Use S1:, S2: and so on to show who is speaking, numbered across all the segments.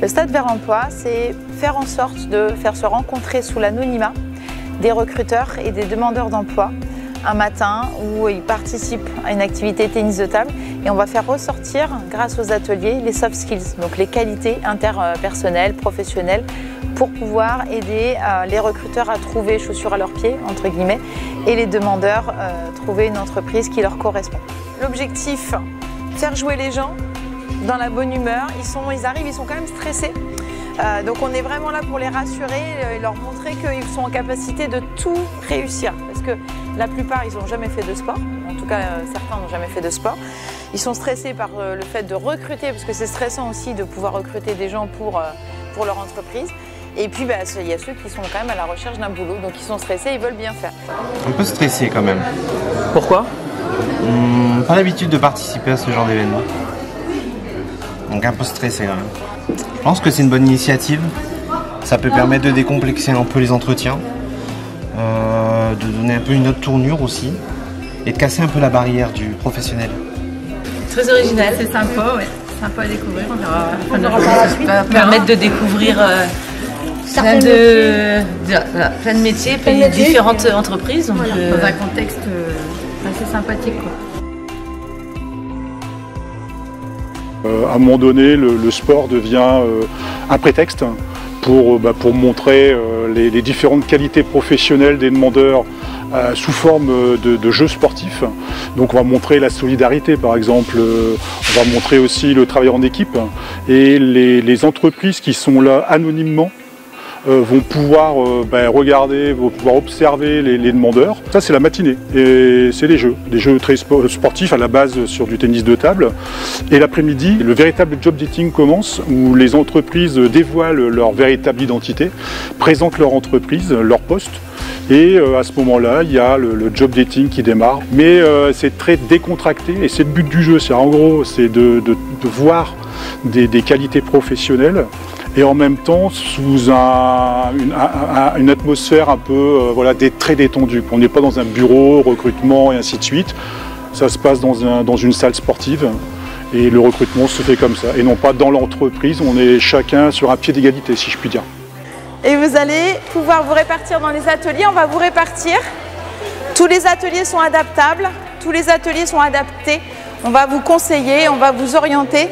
S1: Le Stade vers l'emploi, c'est faire en sorte de faire se rencontrer sous l'anonymat des recruteurs et des demandeurs d'emploi un matin où ils participent à une activité tennis de table et on va faire ressortir, grâce aux ateliers, les soft skills, donc les qualités interpersonnelles, professionnelles, pour pouvoir aider les recruteurs à trouver chaussures à leurs pieds, entre guillemets, et les demandeurs trouver une entreprise qui leur correspond. L'objectif, faire jouer les gens dans la bonne humeur. Ils arrivent, ils sont quand même stressés. Donc on est vraiment là pour les rassurer et leur montrer qu'ils sont en capacité de tout réussir. Parce que la plupart, ils n'ont jamais fait de sport. En tout cas, certains n'ont jamais fait de sport. Ils sont stressés par le fait de recruter, parce que c'est stressant aussi de pouvoir recruter des gens pour leur entreprise. Et puis, il y a ceux qui sont quand même à la recherche d'un boulot. Donc ils sont stressés, ils veulent bien faire.
S2: Un peu stressé quand même.
S3: Pourquoi?
S2: Pas l'habitude de participer à ce genre d'événement. Donc un peu stressé quand même. Je pense que c'est une bonne initiative. Ça peut permettre de décomplexer un peu les entretiens, de donner un peu une autre tournure aussi, et de casser un peu la barrière du professionnel.
S4: Très original, c'est sympa, ouais. Sympa à découvrir. On verra par la suite. Ça va permettre de découvrir plein de métiers, plein de différentes entreprises. Donc, dans un contexte assez sympathique, quoi.
S5: À un moment donné, le sport devient un prétexte pour montrer les différentes qualités professionnelles des demandeurs sous forme de jeux sportifs. Donc on va montrer la solidarité par exemple, on va montrer aussi le travail en équipe et les entreprises qui sont là anonymement vont pouvoir regarder, vont pouvoir observer les demandeurs. Ça c'est la matinée et c'est des jeux très sportifs à la base sur du tennis de table. Et l'après-midi, le véritable job dating commence où les entreprises dévoilent leur véritable identité, présentent leur entreprise, leur poste. Et à ce moment-là, il y a le job dating qui démarre. Mais c'est très décontracté et c'est le but du jeu. En gros, c'est de voir des qualités professionnelles et en même temps sous une atmosphère un peu très détendue. On n'est pas dans un bureau, recrutement et ainsi de suite. Ça se passe dans une salle sportive et le recrutement se fait comme ça. Et non pas dans l'entreprise, on est chacun sur un pied d'égalité si je puis dire.
S1: Et vous allez pouvoir vous répartir dans les ateliers, on va vous répartir. Tous les ateliers sont adaptables, tous les ateliers sont adaptés. On va vous conseiller, on va vous orienter.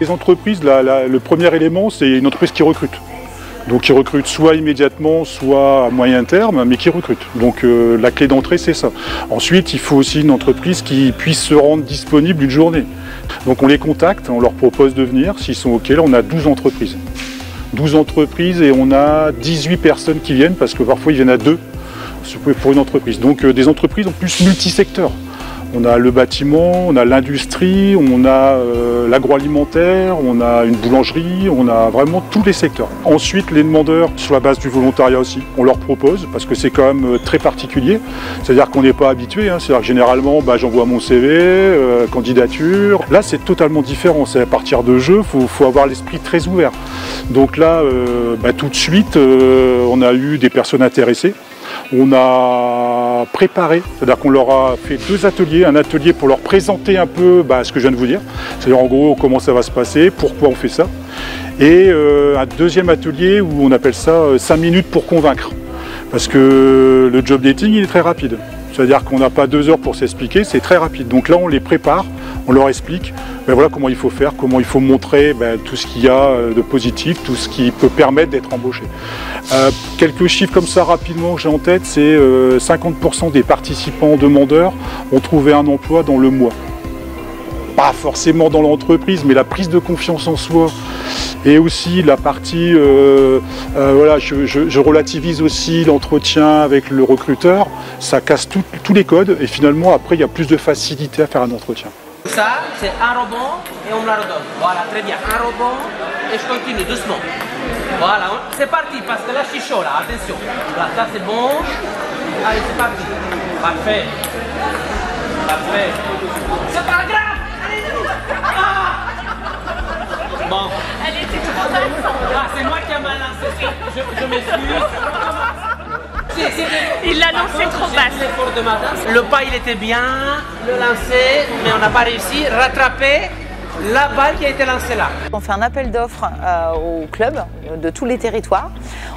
S5: Les entreprises, le premier élément, c'est une entreprise qui recrute. Donc qui recrute soit immédiatement, soit à moyen terme, mais qui recrute. Donc la clé d'entrée, c'est ça. Ensuite, il faut aussi une entreprise qui puisse se rendre disponible une journée. Donc on les contacte, on leur propose de venir. S'ils sont OK, là on a 12 entreprises. 12 entreprises et on a 18 personnes qui viennent parce que parfois ils viennent à 2 pour une entreprise. Donc des entreprises en plus multisecteurs. On a le bâtiment, on a l'industrie, on a l'agroalimentaire, on a une boulangerie, on a vraiment tous les secteurs. Ensuite, les demandeurs, sur la base du volontariat aussi, on leur propose, parce que c'est quand même très particulier. C'est-à-dire qu'on n'est pas habitué, c'est-à-dire que généralement, j'envoie mon CV, candidature. Là, c'est totalement différent, c'est à partir de jeux, il faut avoir l'esprit très ouvert. Donc là, tout de suite, on a eu des personnes intéressées. On a préparé, c'est-à-dire qu'on leur a fait 2 ateliers, un atelier pour leur présenter un peu ce que je viens de vous dire, c'est-à-dire en gros comment ça va se passer, pourquoi on fait ça, et un deuxième atelier où on appelle ça 5 minutes pour convaincre, parce que le job dating il est très rapide, c'est-à-dire qu'on n'a pas 2 heures pour s'expliquer, c'est très rapide, donc là on les prépare, on leur explique voilà comment il faut faire, comment il faut montrer tout ce qu'il y a de positif, tout ce qui peut permettre d'être embauché. Quelques chiffres comme ça rapidement que j'ai en tête, c'est 50% des participants demandeurs ont trouvé un emploi dans le mois. Pas forcément dans l'entreprise, mais la prise de confiance en soi et aussi la partie, je relativise aussi l'entretien avec le recruteur, ça casse tous les codes et finalement après il y a plus de facilité à faire un entretien.
S6: Ça, c'est un rebond et on me la redonne. Voilà, très bien. Un rebond et je continue doucement. Voilà, c'est parti parce que là je suis chaud là, attention. Là, ça c'est bon. Allez, c'est parti. Parfait. Parfait. C'est pas grave. Allez, bon.
S4: Elle était trop basse.
S6: C'est moi qui ai mal lancé. Je m'excuse.
S4: Il l'a lancé trop basse.
S6: Le pas il était bien, le lancer, mais on n'a pas réussi. Rattraper la balle qui a été lancée là.
S1: On fait un appel d'offres aux clubs de tous les territoires.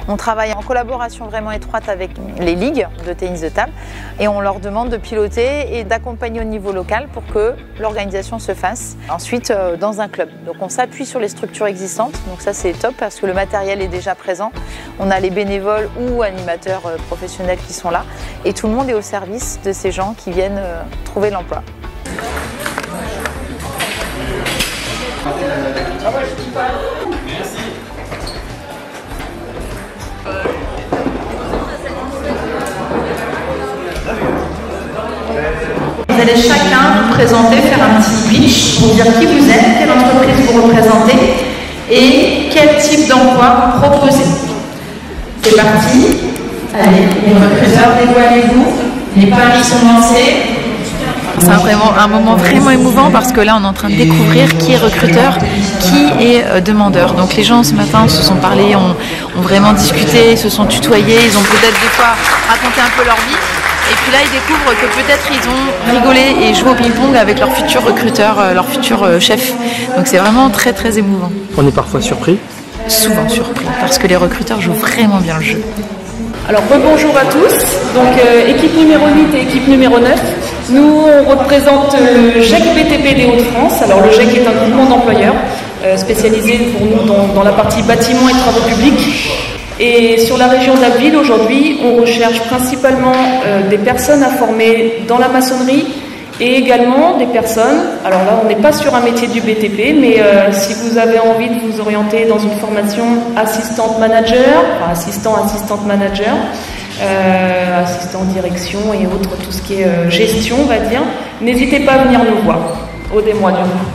S1: On travaille en collaboration vraiment étroite avec les ligues de tennis de table et on leur demande de piloter et d'accompagner au niveau local pour que l'organisation se fasse ensuite dans un club. Donc on s'appuie sur les structures existantes, donc ça c'est top parce que le matériel est déjà présent. On a les bénévoles ou animateurs professionnels qui sont là et tout le monde est au service de ces gens qui viennent trouver l'emploi.
S3: Vous allez chacun vous présenter, faire un petit pitch pour dire qui vous êtes, quelle entreprise vous représentez et quel type d'emploi vous proposez. C'est parti. Allez, les recruteurs, dévoilez-vous. Les pages sont lancées.
S4: C'est vraiment un moment vraiment émouvant parce que là on est en train de découvrir qui est recruteur, qui est demandeur. Donc les gens ce matin se sont parlé, ont vraiment discuté, se sont tutoyés, ils ont peut-être des fois raconté un peu leur vie. Et puis là ils découvrent que peut-être ils ont rigolé et joué au ping-pong avec leur futur recruteur, leur futur chef. Donc c'est vraiment très très émouvant.
S7: On est parfois surpris.
S4: Souvent surpris parce que les recruteurs jouent vraiment bien le jeu.
S8: Alors rebonjour à tous, donc équipe numéro 8 et équipe numéro 9. Nous on représente le GEC BTP des Hauts-de-France. Alors le GEC est un groupement d'employeurs spécialisé pour nous dans la partie bâtiments et travaux publics. Et sur la région d'Abbeville aujourd'hui, on recherche principalement des personnes à former dans la maçonnerie et également des personnes, alors là on n'est pas sur un métier du BTP, mais si vous avez envie de vous orienter dans une formation assistante manager, enfin assistante manager, assistant direction et autres, tout ce qui est gestion on va dire, n'hésitez pas à venir nous voir, aidez-moi du coup.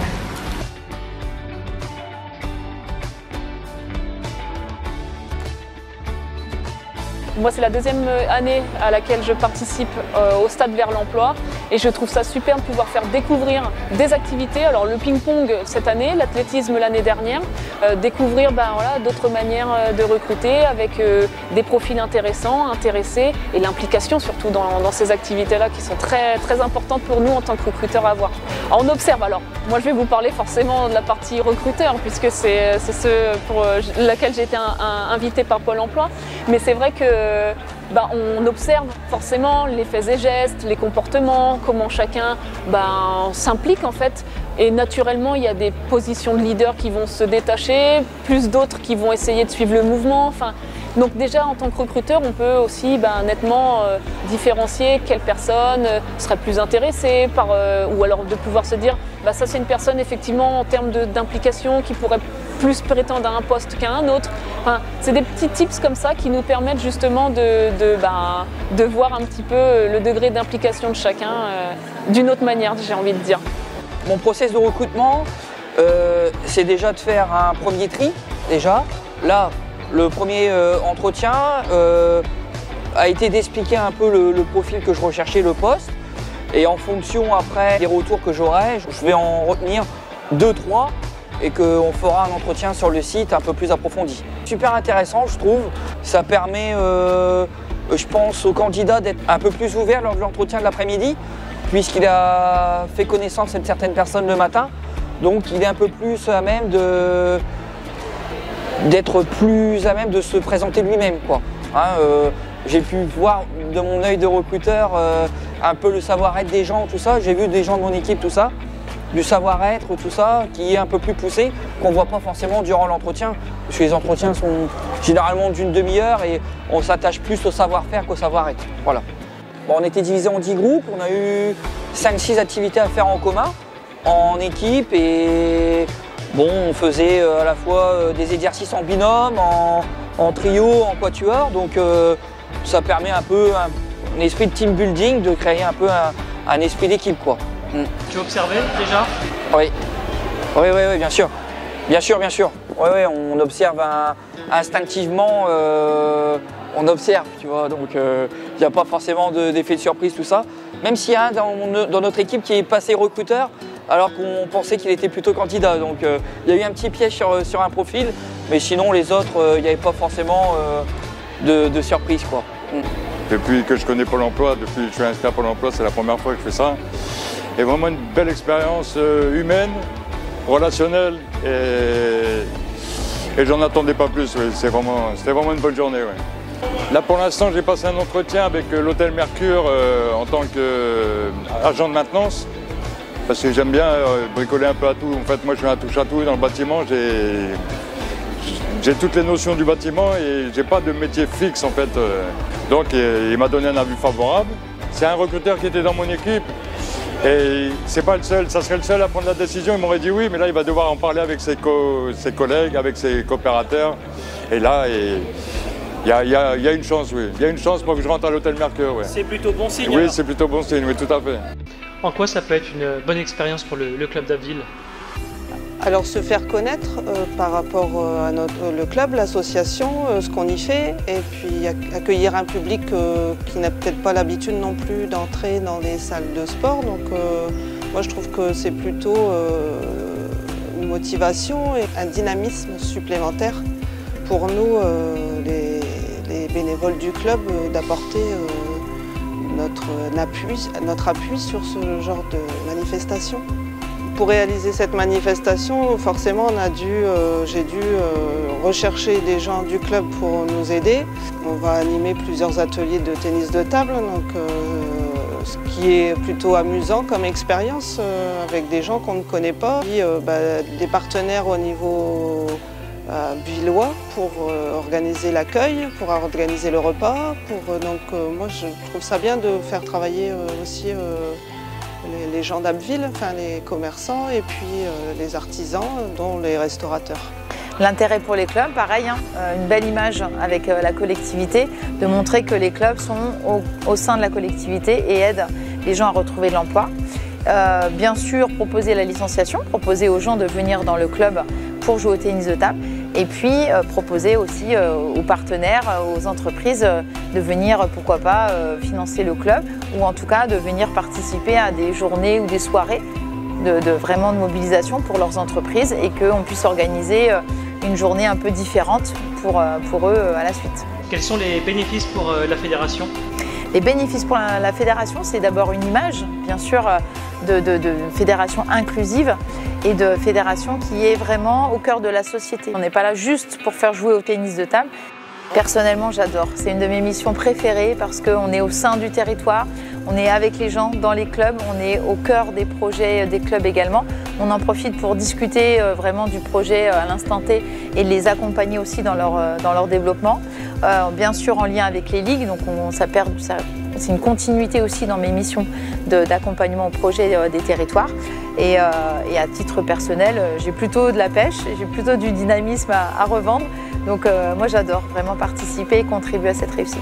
S8: Moi, c'est la deuxième année à laquelle je participe au Stade vers l'emploi et je trouve ça super de pouvoir faire découvrir des activités. Alors le ping-pong cette année, l'athlétisme l'année dernière, découvrir d'autres manières de recruter avec des profils intéressants, intéressés et l'implication surtout dans ces activités-là qui sont très, très importantes pour nous en tant que recruteurs à avoir. Alors, on observe alors, moi je vais vous parler forcément de la partie recruteur puisque c'est ce pour laquelle j'ai été invitée par Pôle emploi, mais c'est vrai que on observe forcément les faits et gestes, les comportements, comment chacun s'implique en fait. Et naturellement, il y a des positions de leader qui vont se détacher, plus d'autres qui vont essayer de suivre le mouvement. Donc déjà, en tant que recruteur, on peut aussi nettement différencier quelle personne serait plus intéressée par, ou alors de pouvoir se dire, ça c'est une personne effectivement en termes d'implication qui pourrait plus prétendre à un poste qu'à un autre. C'est des petits tips comme ça qui nous permettent justement de voir un petit peu le degré d'implication de chacun d'une autre manière, j'ai envie de dire.
S9: Mon process de recrutement, c'est déjà de faire un premier tri, déjà. Là, le premier entretien a été d'expliquer un peu le profil que je recherchais, le poste. Et en fonction après des retours que j'aurai, je vais en retenir 2-3 et qu'on fera un entretien sur le site un peu plus approfondi. Super intéressant, je trouve. Ça permet, je pense, aux candidats d'être un peu plus ouverts lors de l'entretien de l'après-midi, puisqu'il a fait connaissance avec certaines personnes le matin. Donc il est un peu plus à même d'être plus à même de se présenter lui-même, quoi. J'ai pu voir de mon œil de recruteur un peu le savoir-être des gens, tout ça. J'ai vu des gens de mon équipe, tout ça, du savoir-être, tout ça, qui est un peu plus poussé, qu'on ne voit pas forcément durant l'entretien. Parce que les entretiens sont généralement d'une demi-heure et on s'attache plus au savoir-faire qu'au savoir-être. Voilà. Bon, on était divisé en 10 groupes, on a eu 5-6 activités à faire en commun, en équipe, et bon, on faisait à la fois des exercices en binôme, en trio, en quatuor, donc ça permet un peu un esprit de team building, de créer un peu un esprit d'équipe, quoi.
S7: Tu observais déjà?
S9: Oui. Oui, bien sûr. Bien sûr. Oui, on observe instinctivement, on observe, tu vois, donc il n'y a pas forcément d'effet de surprise, tout ça. Même s'il y a un dans notre équipe qui est passé recruteur, alors qu'on pensait qu'il était plutôt candidat. Donc il y a eu un petit piège sur un profil, mais sinon les autres, il n'y avait pas forcément de surprise, quoi.
S10: Depuis que je connais Pôle emploi, depuis que je suis inscrit à Pôle emploi, c'est la première fois que je fais ça. Et vraiment une belle expérience humaine, relationnel et j'en attendais pas plus. Oui. C'était vraiment une bonne journée. Oui. Là pour l'instant j'ai passé un entretien avec l'hôtel Mercure en tant qu'agent de maintenance parce que j'aime bien bricoler un peu à tout. En fait moi je suis un touche-à-tout dans le bâtiment, j'ai toutes les notions du bâtiment et j'ai pas de métier fixe en fait. Donc il m'a donné un avis favorable. C'est un recruteur qui était dans mon équipe et c'est pas le seul, ça serait le seul à prendre la décision. Il m'aurait dit oui, mais là il va devoir en parler avec ses collègues, avec ses coopérateurs. Et là, il y a une chance, oui. Il y a une chance pour que je rentre à l'hôtel Mercure. Oui.
S7: C'est plutôt bon signe.
S10: Oui, c'est plutôt bon signe, oui, tout à fait.
S7: En quoi ça peut être une bonne expérience pour le club d'Abbeville?
S11: Alors se faire connaître par rapport à le club, l'association, ce qu'on y fait, et puis accueillir un public qui n'a peut-être pas l'habitude non plus d'entrer dans les salles de sport. Donc moi je trouve que c'est plutôt une motivation et un dynamisme supplémentaire pour nous, les bénévoles du club, d'apporter notre appui sur ce genre de manifestation. Pour réaliser cette manifestation, forcément, j'ai dû rechercher des gens du club pour nous aider. On va animer plusieurs ateliers de tennis de table, donc, ce qui est plutôt amusant comme expérience avec des gens qu'on ne connaît pas. Puis, des partenaires au niveau villois pour organiser l'accueil, pour organiser le repas. Moi, je trouve ça bien de faire travailler aussi les gens d'Abbeville, enfin les commerçants et puis les artisans, dont les restaurateurs.
S1: L'intérêt pour les clubs, pareil, une belle image avec la collectivité, de montrer que les clubs sont au sein de la collectivité et aident les gens à retrouver de l'emploi. Bien sûr, proposer la licenciation, proposer aux gens de venir dans le club pour jouer au tennis de table. Et puis proposer aussi aux partenaires, aux entreprises de venir, pourquoi pas, financer le club ou en tout cas de venir participer à des journées ou des soirées vraiment de mobilisation pour leurs entreprises et qu'on puisse organiser une journée un peu différente pour eux à la suite.
S7: Quels sont les bénéfices pour la fédération ?
S1: Les bénéfices pour la fédération, c'est d'abord une image, bien sûr, de fédération inclusive et de fédération qui est vraiment au cœur de la société. On n'est pas là juste pour faire jouer au tennis de table. Personnellement, j'adore. C'est une de mes missions préférées parce qu'on est au sein du territoire, on est avec les gens dans les clubs, on est au cœur des projets des clubs également. On en profite pour discuter vraiment du projet à l'instant T et les accompagner aussi dans leur développement. Bien sûr en lien avec les ligues, donc c'est une continuité aussi dans mes missions d'accompagnement au projet des territoires. Et à titre personnel, j'ai plutôt de la pêche, j'ai plutôt du dynamisme à revendre. Donc moi j'adore vraiment participer et contribuer à cette réussite.